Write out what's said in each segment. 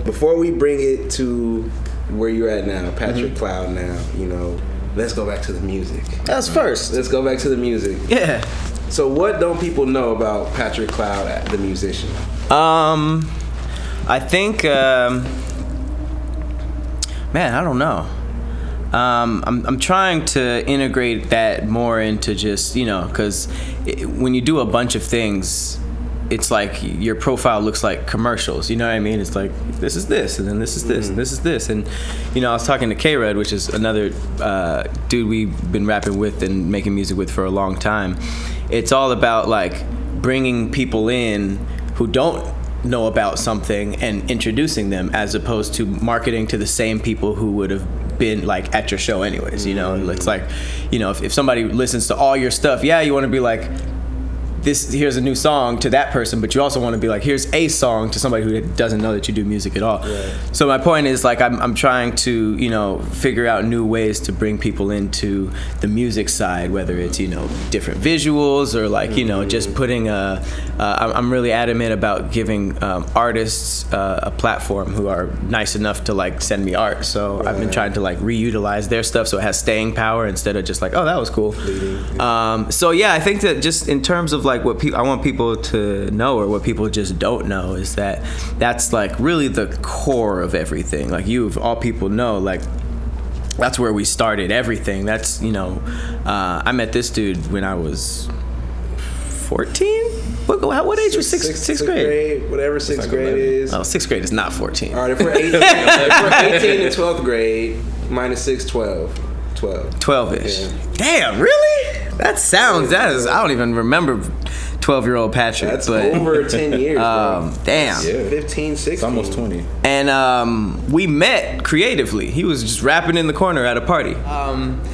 before we bring it to where you're at now, Patrick Cloud now, you know, let's go back to the music. That's first. Let's go back to the music. Yeah. So what don't people know about Patrick Cloud, the musician? I think, man, I don't know. I'm trying to integrate that more into just, you know, because when you do a bunch of things, it's like your profile looks like commercials, you know what I mean? It's like, this is this, and then this is this, and this is this. And, you know, I was talking to K-Red, which is another dude we've been rapping with and making music with for a long time. It's all about, like, bringing people in who don't know about something and introducing them, as opposed to marketing to the same people who would have been, like, at your show anyways, you know? It's like, you know, if somebody listens to all your stuff, yeah, you want to be like, here's a new song to that person, but you also want to be like, here's a song to somebody who doesn't know that you do music at all. Right. So my point is, like, I'm trying to, you know, figure out new ways to bring people into the music side, whether it's, you know, different visuals or, like, you know, just putting I'm really adamant about giving artists a platform who are nice enough to, like, send me art. So I've been trying to, like, reutilize their stuff so it has staying power instead of just like, oh, that was cool. So yeah, I think that just in terms of, like, what I want people to know, or what people just don't know, is that that's, like, really the core of everything. Like, you of all people know, like, that's where we started everything. That's, you know, I met this dude when I was 14. What age was sixth grade? Whatever sixth grade is. Oh, sixth grade is not 14. All right, if we're 18, if we're 18 to 12th grade, minus 6, 12. 12-ish. Yeah. Damn, really? That is, I don't even remember 12-year-old Patrick. That's but, over 10 years, bro. Damn. Yeah. 15, 16. It's almost 20. And we met creatively. He was just rapping in the corner at a party.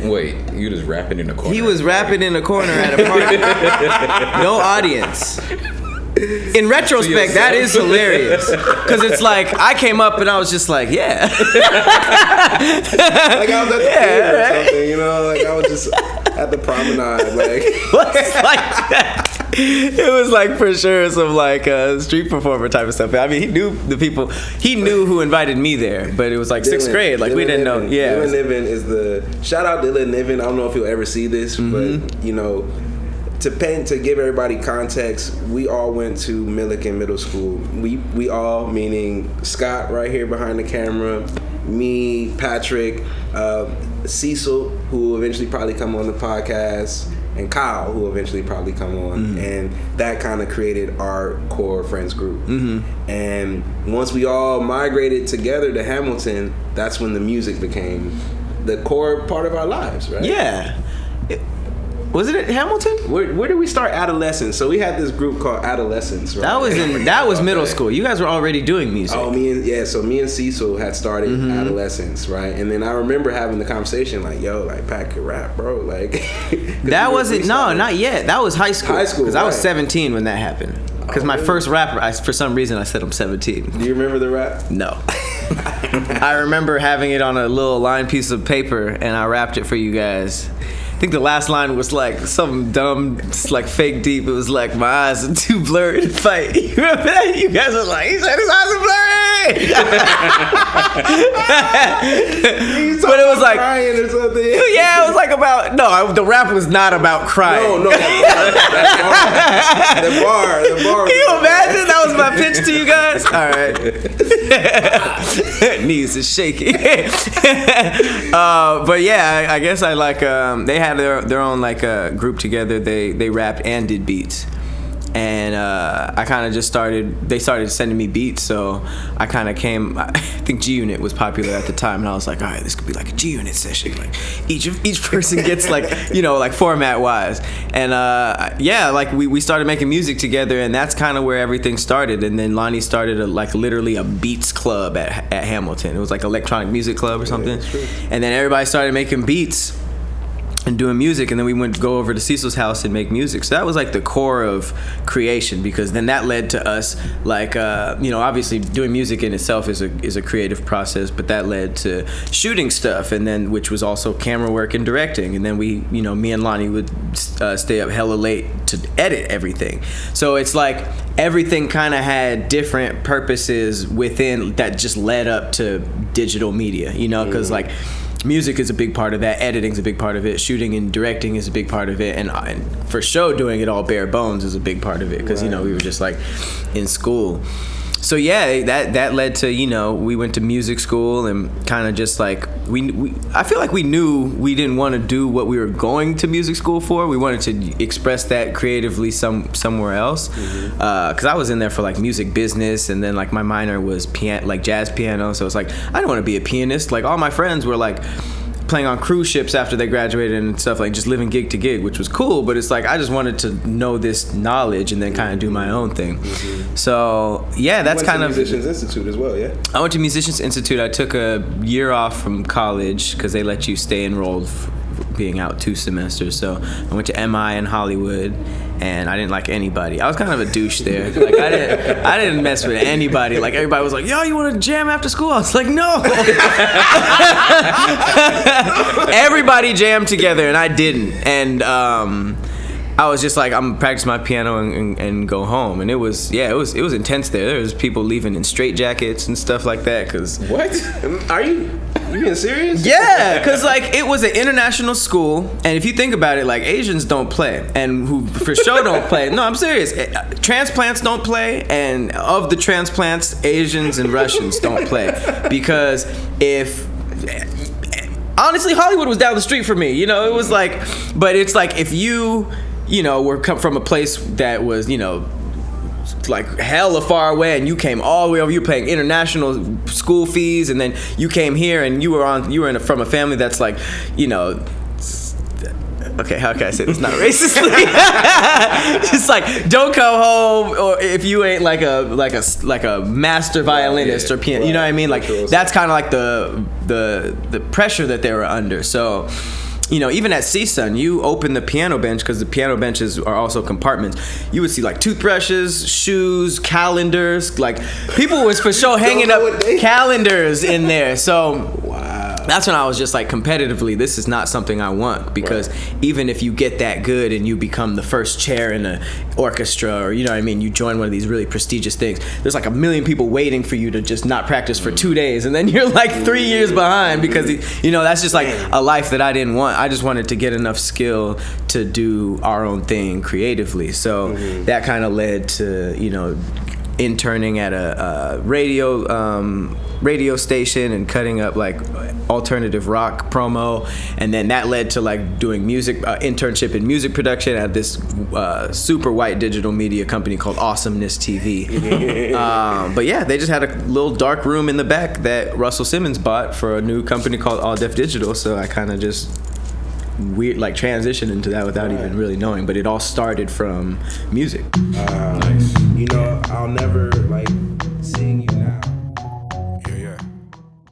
Wait, you just rapping in the corner? He was rapping in the corner at a party. No audience. In retrospect, that is hilarious, because it's like I came up and I was just like, yeah. Like I was at the theater or something, you know, like I was just at the promenade, like. Like that. It was like for sure some like street performer type of stuff. I mean, he knew the people. He knew who invited me there, but it was like sixth grade. Like we didn't know. Yeah. Dylan Niven is the shout out Dylan Niven. I don't know if you'll ever see this, but you know. To give everybody context, we all went to Milliken Middle School. We all, meaning Scott right here behind the camera, me, Patrick, Cecil, who will eventually probably come on the podcast, and Kyle, who will eventually probably come on. And that kind of created our core friends group. And once we all migrated together to Hamilton, that's when the music became the core part of our lives, right? Yeah. Was it at Hamilton? Where did we start Adolescence? So we had this group called Adolescence, right? That was middle school. You guys were already doing music. Oh, me and Cecil had started Adolescence, right? And then I remember having the conversation like, yo, like Pat could rap, bro. Like that wasn't not yet. That was high school. Because I was 17 when that happened. Because my first rap, for some reason I said I'm 17. Do you remember the rap? No. I remember having it on a little lined piece of paper and I rapped it for you guys. I think the last line was like something dumb, like fake deep. It was like, my eyes are too blurry to fight. You remember that? You guys were like, he said his eyes are blurry. But it was like crying or something. Yeah, it was like about the rap was not about crying. No, the bar. Can you imagine? That was my pitch to you guys. All right. Knees is shaky. But yeah, I guess I like they had their own like group together. They rapped and did beats, and I kind of just they started sending me beats, so I kind of came. I think G Unit was popular at the time, and I was like, all right, this could be like a G Unit session. Like each person gets like like format wise, and like we started making music together, and that's kind of where everything started. And then Lonnie started literally a beats club at Hamilton. It was like electronic music club or something, and then everybody started making beats. and doing music, and then we went to go over to Cecil's house and make music. So that was like the core of creation, because then that led to us like obviously doing music in itself is a creative process, but that led to shooting stuff, and then which was also camera work and directing, and then we me and Lonnie would stay up hella late to edit everything. So it's like everything kind of had different purposes within that just led up to digital media, because like music is a big part of that, editing's a big part of it, shooting and directing is a big part of it, and for show doing it all bare bones is a big part of it, because we were just like in school. So yeah, that led to we went to music school, and kind of just like I feel like we knew we didn't want to do what we were going to music school for. We wanted to express that creatively somewhere else, because I was in there for like music business, and then like my minor was jazz piano, so it's like I don't want to be a pianist. Like all my friends were like playing on cruise ships after they graduated and stuff, like just living gig to gig, which was cool, but it's like I just wanted to know this knowledge and then kind of do my own thing. So yeah, that's kind of Musicians Institute as well. Yeah, I went to Musicians Institute. I took a year off from college because they let you stay enrolled being out 2 semesters. So I went to MI in Hollywood, and I didn't like anybody. I was kind of a douche there. Like I didn't mess with anybody. Like everybody was like, "Yo, you want to jam after school?" I was like, "No." Everybody jammed together, and I didn't. And I was just like, I'm gonna practice my piano and go home. And it was intense there. There was people leaving in straitjackets and stuff like that. Cause what? Are you being serious? Yeah, because like it was an international school, and if you think about it, like Asians don't play, and who for sure don't play. No, I'm serious. Transplants don't play, and of the transplants, Asians and Russians don't play, because honestly, Hollywood was down the street for me. It was like, but it's like if you were come from a place that was like hella far away, and you came all the way over, you were paying international school fees, and then you came here and you were from a family that's like, okay, how can I say this not racistly? Just like, don't come home, or if you ain't like a master violinist or piano, you know what I mean? Like that's kind of like the pressure that they were under. So even at CSUN, you open the piano bench, because the piano benches are also compartments. You would see like toothbrushes, shoes, calendars. Like people was for sure hanging up calendars in there. So that's when I was just like, competitively, this is not something I want, because even if you get that good and you become the first chair in an orchestra, or you join one of these really prestigious things, there's like a million people waiting for you to just not practice for 2 days, and then you're like 3 years behind, because that's just like a life that I didn't want. I just wanted to get enough skill to do our own thing creatively. So that kind of led to interning at a radio station and cutting up like alternative rock promo, and then that led to like doing music internship in music production at this super white digital media company called Awesomeness TV. But yeah, they just had a little dark room in the back that Russell Simmons bought for a new company called All Def Digital, so I kind of just transitioned into that without even really knowing, but it all started from music. Nice. I'll never like seeing you now.